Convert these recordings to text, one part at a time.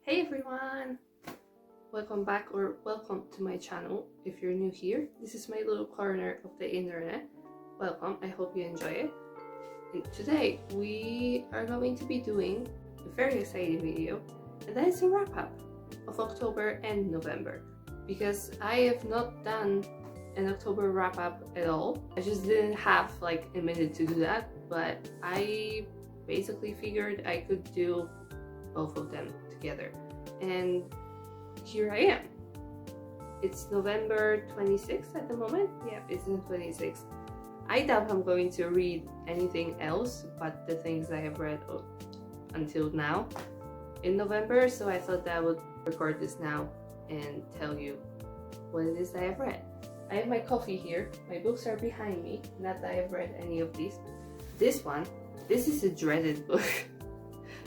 Hey everyone! Welcome back or welcome to my channel. If you're new here, this is my little corner of the internet. Welcome, I hope you enjoy it. And today we are going to be doing a very exciting video, and that is a wrap up of October and November. Because I have not done an October wrap up at all. I just didn't have like a minute to do that, but I basically figured I could do both of them together, and here I am. It's November 26th at the moment. Yeah, it's the 26th. I doubt I'm going to read anything else but the things I have read until now in November, so I thought that I would record this now and tell you what it is that I have read. I have my coffee here, my books are behind me, not that I have read any of these. This is a dreaded book.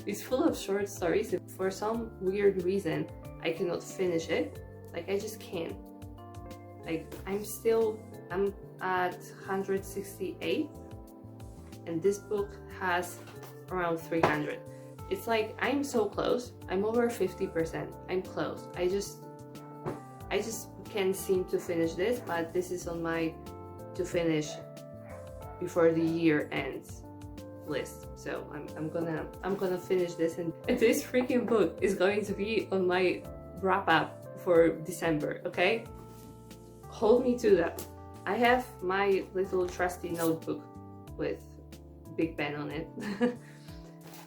It's full of short stories. For some weird reason, I cannot finish it. Like, I just can't. Like, I'm at 168, and this book has around 300. It's like, I'm so close. I'm over 50%. I'm close. I just can't seem to finish this, but this is on my to finish before the year ends list. So I'm gonna finish this, and this freaking book is going to be on my wrap up for December, okay? Hold me to that. I have my little trusty notebook with Big Ben on it.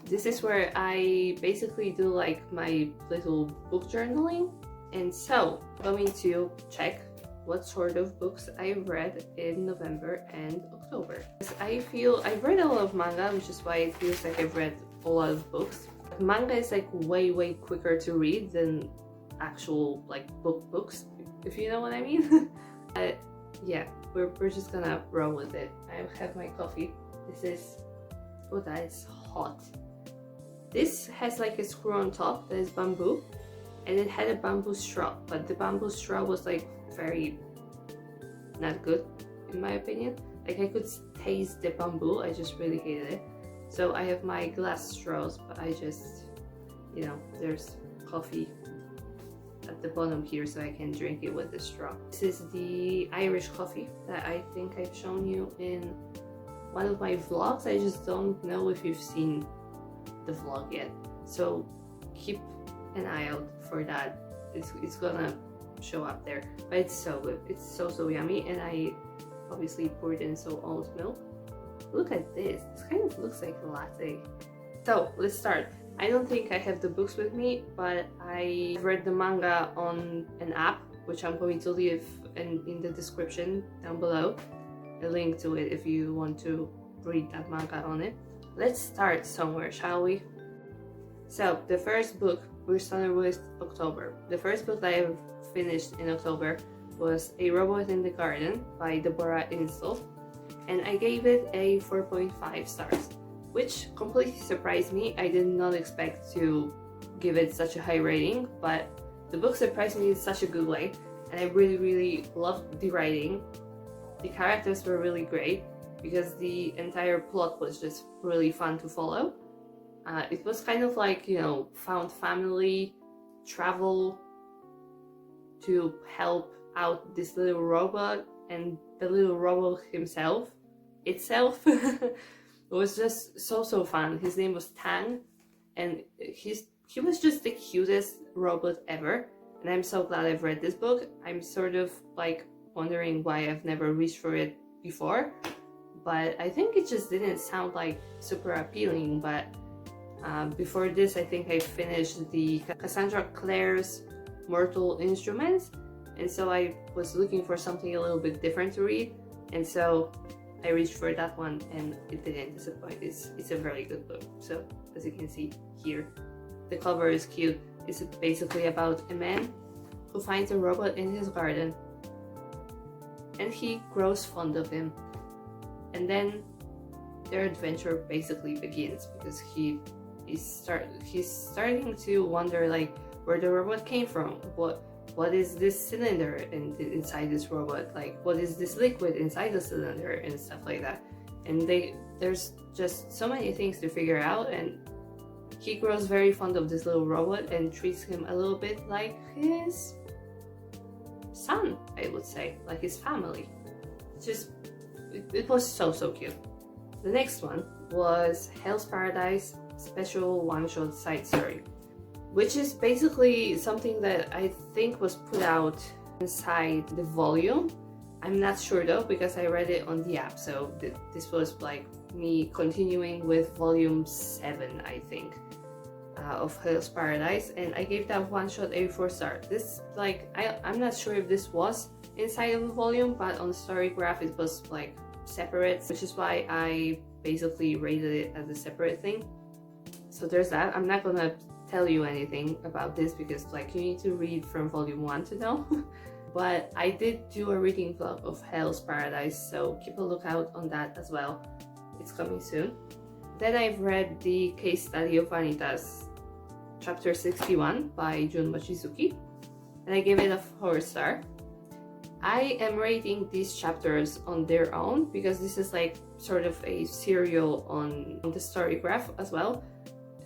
This is where I basically do like my little book journaling, and so I'm going to check what sort of books I've read in November and October. I feel I've read a lot of manga, which is why it feels like I've read a lot of books. Manga is like way quicker to read than actual like books, if you know what I mean. Yeah, we're just gonna roll with it. I have my coffee. This is, oh, that is hot. This has like a screw on top that is bamboo, and it had a bamboo straw, but the bamboo straw was like very not good in my opinion. Like, I could taste the bamboo, I just really hated it. So I have my glass straws, but I just, you know, there's coffee at the bottom here, so I can drink it with the straw. This is the Irish coffee that I think I've shown you in one of my vlogs. I just don't know if you've seen the vlog yet, so keep an eye out for that. It's gonna show up there, but it's so good. It's so yummy, and I obviously poured in some almond milk. Look at this. This kind of looks like a latte. So let's start. I don't think I have the books with me, but I read the manga on an app, which I'm going to leave in the description down below, a link to it if you want to read that manga on it. Let's start somewhere, shall we? So the first book, we're starting with October. The first book that I finished in October was A Robot in the Garden by Deborah, and I gave it a 4.5 stars, which completely surprised me. I did not expect to give it such a high rating, but the book surprised me in such a good way, and I really loved the writing. The characters were really great because the entire plot was just really fun to follow. It was kind of like, you know, found family travel to help out this little robot, and the little robot itself was just so fun. His name was Tang, and he was just the cutest robot ever, and I'm so glad I've read this book. I'm sort of like wondering why I've never reached for it before, but I think it just didn't sound like super appealing. But before this, I think I finished the Cassandra Clare's Mortal Instruments, and so I was looking for something a little bit different to read, and so I reached for that one, and it didn't disappoint. It's a very good book. So as you can see here, the cover is cute. It's basically about a man who finds a robot in his garden, and he grows fond of him, and then their adventure basically begins, because he's starting to wonder like where the robot came from. What is this cylinder inside this robot? Like, what is this liquid inside the cylinder, and stuff like that. And there's just so many things to figure out, and he grows very fond of this little robot and treats him a little bit like his son, I would say, like his family. It was so cute. The next one was Hell's Paradise special one-shot side story, which is basically something that I think was put out inside the volume. I'm not sure though, because I read it on the app, so this was like me continuing with volume 7, I think, of Hell's Paradise, and I gave that one-shot a 4-star. This, like, I'm not sure if this was inside of the volume, but on the story graph it was like separate, which is why I basically rated it as a separate thing. So there's that. I'm not gonna tell you anything about this because like you need to read from volume 1 to know. But I did do a reading vlog of Hell's Paradise, so keep a lookout on that as well. It's coming soon. Then I've read the Case Study of Vanitas, chapter 61 by Jun Mochizuki, and I gave it a 4-star. I am rating these chapters on their own because this is like sort of a serial on the story graph as well.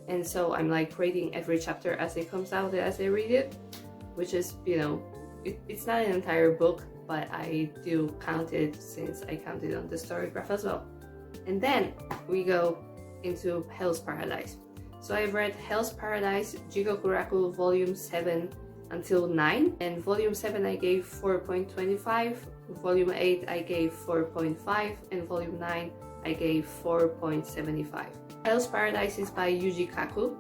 And so I'm like rating every chapter as it comes out, as I read it, which is, you know, it's not an entire book, but I do count it since I count it on the story graph as well. And then we go into Hell's Paradise. So I've read Hell's Paradise, Jigokuraku volume 7 until 9, and volume 7 I gave 4.25, volume 8 I gave 4.5, and volume 9 I gave 4.75. Hell's Paradise is by Yuji Kaku,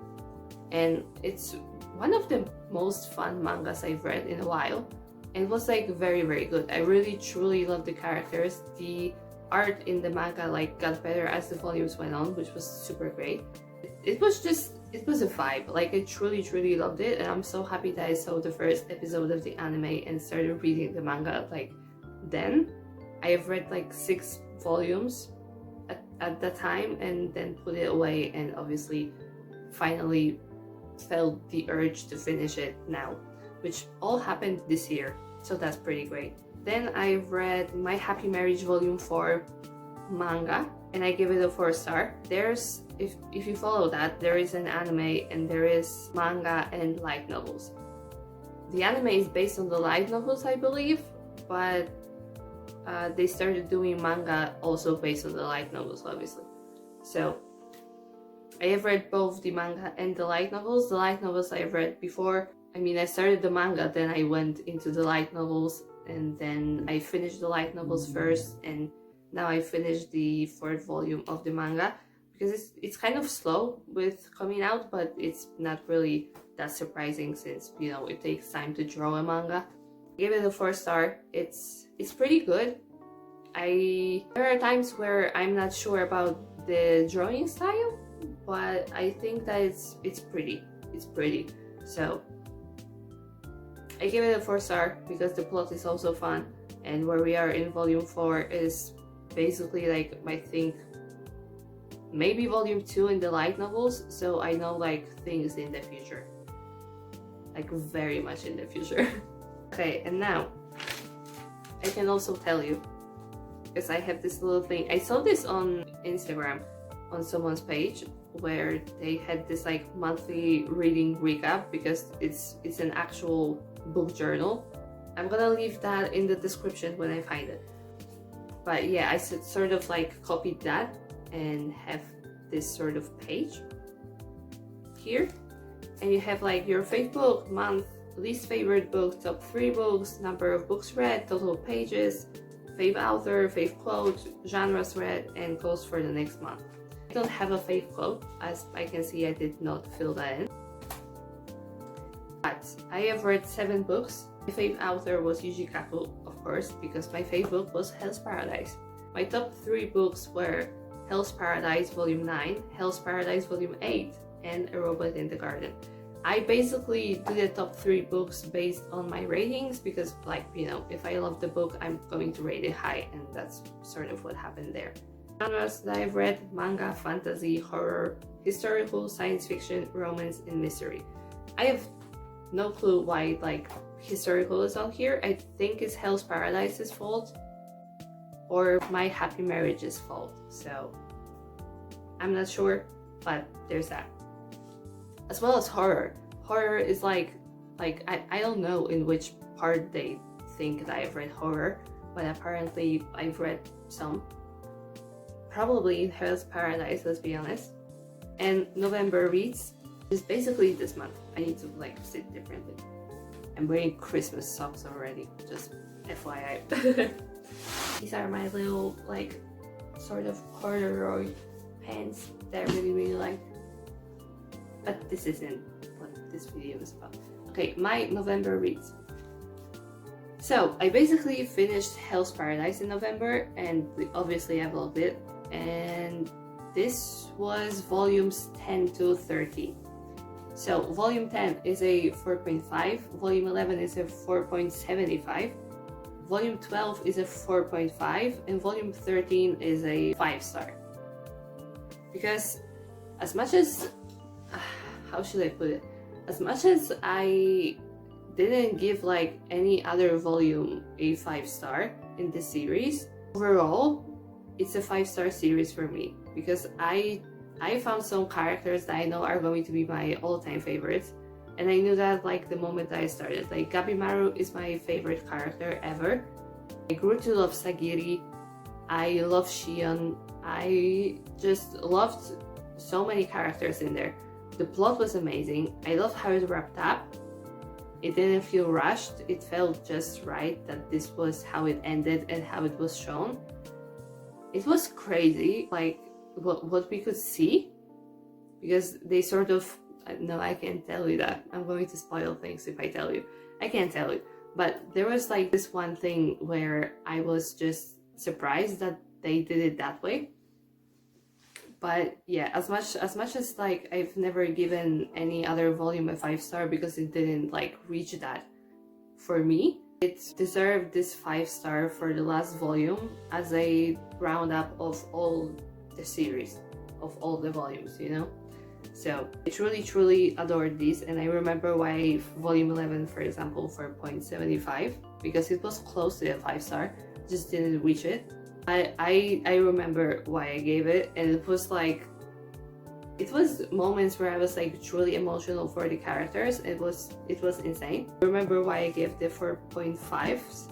and it's one of the most fun mangas I've read in a while, and it was like very good. I really truly love the characters. The art in the manga like got better as the volumes went on, which was super great. It was a vibe. Like I truly loved it, and I'm so happy that I saw the first episode of the anime and started reading the manga like then. I have read like 6 volumes at that time and then put it away, and obviously finally felt the urge to finish it now, which all happened this year, so that's pretty great. Then I read My Happy Marriage volume 4 manga, and I give it a 4-star. There's, if you follow that, there is an anime and there is manga and light novels. The anime is based on the light novels, I believe, but they started doing manga also based on the light novels, obviously. So I have read both the manga and the light novels. The light novels I have read before. I mean, I started the manga, then I went into the light novels, and then I finished the light novels first, and now I finished the 4th volume of the manga, because it's kind of slow with coming out, but it's not really that surprising since, you know, it takes time to draw a manga. I gave it a 4-star. It's pretty good. There are times where I'm not sure about the drawing style, but I think that it's pretty. So I give it a 4-star because the plot is also fun, and where we are in volume 4 is basically like, I think maybe volume 2 in the light novels, so I know like things in the future, like very much in the future. Okay, and now I can also tell you, because I have this little thing, I saw this on Instagram on someone's page where they had this like monthly reading recap, because it's an actual book journal. I'm gonna leave that in the description when I find it. But yeah, I sort of like copied that and have this sort of page here, and you have like your favorite book, month, least favorite book, top 3 books, number of books read, total pages, fave author, fave quote, genres read, and goals for the next month. I don't have a fave quote, as I can see I did not fill that in. But I have read 7 books. My fave author was Yuji Kaku, of course, because my fave book was Hell's Paradise. My top 3 books were Hell's Paradise Volume 9, Hell's Paradise Volume 8, and A Robot in the Garden. I basically did the top 3 books based on my ratings because, like, you know, if I love the book, I'm going to rate it high, and that's sort of what happened there. Genres that I've read: manga, fantasy, horror, historical, science fiction, romance, and mystery. I have no clue why, like, historical is on here. I think it's Hell's Paradise's fault or My Happy Marriage's fault, so I'm not sure, but there's that. as well as horror. Horror is like I don't know in which part they think that I've read horror, but apparently I've read some. Probably in Hell's Paradise, let's be honest. And November reads is basically this month. I need to like sit differently. I'm wearing Christmas socks already, just FYI. These are my little like sort of corduroy pants that I really like. But this isn't what this video is about. Okay, my November reads. So I basically finished Hell's Paradise in November, and obviously I loved it. And this was volumes 10 to 13. So volume 10 is a 4.5, volume 11 is a 4.75, volume 12 is a 4.5, and volume 13 is a 5-star. Because as much as, how should I put it? As much as I didn't give like any other volume a 5-star in this series, overall, it's a 5-star series for me. Because I found some characters that I know are going to be my all-time favorites, and I knew that like the moment that I started. Like Gabimaru is my favorite character ever. I grew to love Sagiri. I love Shion. I just loved so many characters in there. The plot was amazing. I love how it wrapped up. It didn't feel rushed. It felt just right that this was how it ended and how it was shown. It was crazy, like what we could see, because they sort of, no, I can't tell you that. I'm going to spoil things if I tell you. I can't tell you. But there was like this one thing where I was just surprised that they did it that way. But yeah, as much as like I've never given any other volume a 5-star because it didn't like reach that for me, it deserved this 5-star for the last volume as a roundup of all the series, of all the volumes, you know? So I truly adored these, and I remember why volume 11, for example, 4.75, because it was close to a 5-star, just didn't reach it. I remember why I gave it, and it was like, it was moments where I was like truly emotional for the characters. It was insane. I remember why I gave the 4.5s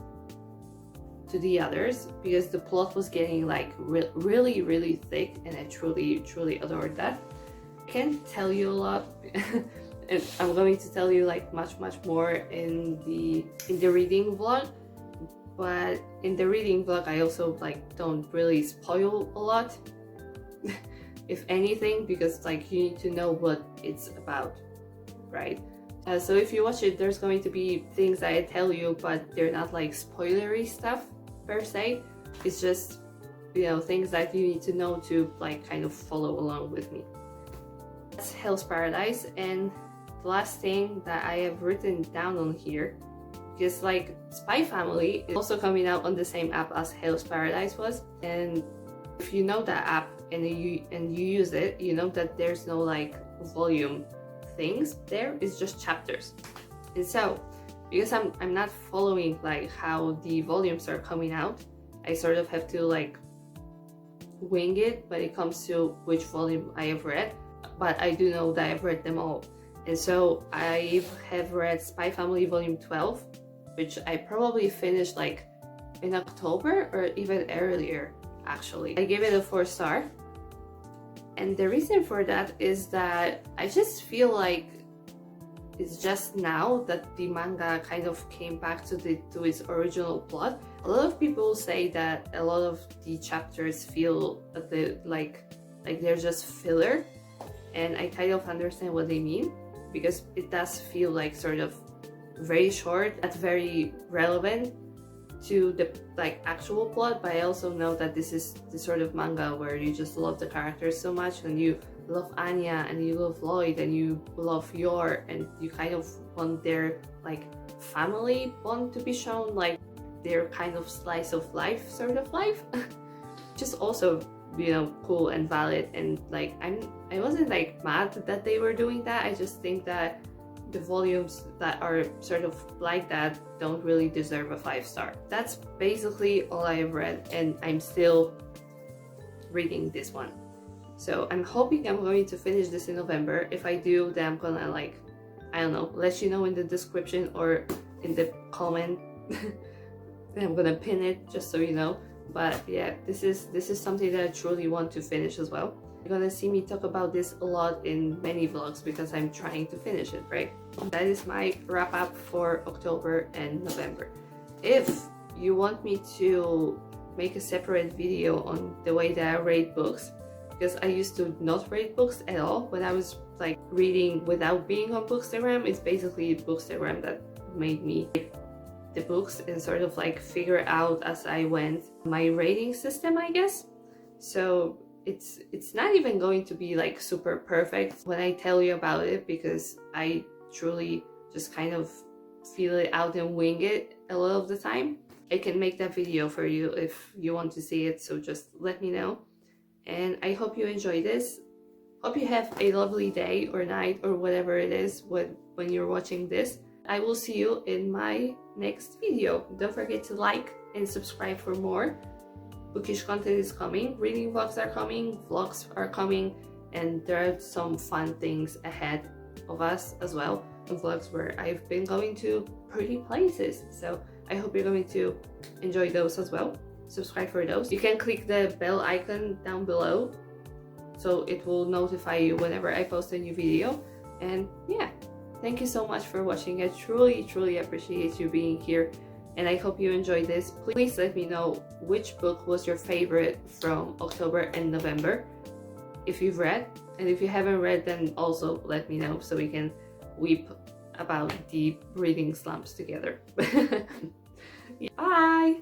to the others, because the plot was getting like really thick, and I truly adored that. I can't tell you a lot and I'm going to tell you like much more in the reading vlog, but in the reading vlog I also like don't really spoil a lot if anything, because like you need to know what it's about, right? So if you watch it, there's going to be things that I tell you, but they're not like spoilery stuff per se. It's just, you know, things that you need to know to like kind of follow along with me. That's Hell's Paradise. And the last thing that I have written down on here, because like Spy Family is also coming out on the same app as Hell's Paradise was, and if you know that app and you use it, you know that there's no like volume things there, it's just chapters. And so because I'm not following like how the volumes are coming out, I sort of have to like wing it when it comes to which volume I have read, but I do know that I've read them all. And so I have read Spy Family volume 12, which I probably finished like in October or even earlier actually. I gave it a 4-star, and the reason for that is that I just feel like it's just now that the manga kind of came back to its original plot. A lot of people say that a lot of the chapters feel like they're just filler, and I kind of understand what they mean, because it does feel like sort of very short and very relevant to the like actual plot. But I also know that this is the sort of manga where you just love the characters so much, and you love Anya and you love Lloyd and you love Yor, and you kind of want their like family bond to be shown, like their kind of slice of life sort of life. Just also, you know, cool and valid, and like I wasn't like mad that they were doing that. I just think that the volumes that are sort of like that don't really deserve a 5-star. That's basically all I have read, and I'm still reading this one. So I'm hoping I'm going to finish this in November. If I do, then I'm gonna like, I don't know, let you know in the description or in the comment. Then I'm gonna pin it just so you know. But yeah, this is something that I truly want to finish as well. You're gonna see me talk about this a lot in many vlogs because I'm trying to finish it, right? That is my wrap up for October and November. If you want me to make a separate video on the way that I rate books, because I used to not rate books at all when I was like reading without being on Bookstagram. It's basically Bookstagram that made me the books and sort of like figure out as I went my rating system, I guess. So it's not even going to be like super perfect when I tell you about it, because I truly just kind of feel it out and wing it a lot of the time. I can make that video for you if you want to see it, so just let me know. And I hope you enjoy this. Hope you have a lovely day or night or whatever it is when you're watching this. I will see you in my next video. Don't forget to like and subscribe for more. Bookish content is coming, reading vlogs are coming, vlogs are coming, and there are some fun things ahead of us as well. Vlogs where I've been going to pretty places. So I hope you're going to enjoy those as well. Subscribe for those. You can click the bell icon down below so it will notify you whenever I post a new video. And yeah, thank you so much for watching. I truly appreciate you being here, and I hope you enjoyed this. Please let me know which book was your favorite from October and November if you've read, and if you haven't read, then also let me know so we can weep about the reading slumps together. Bye!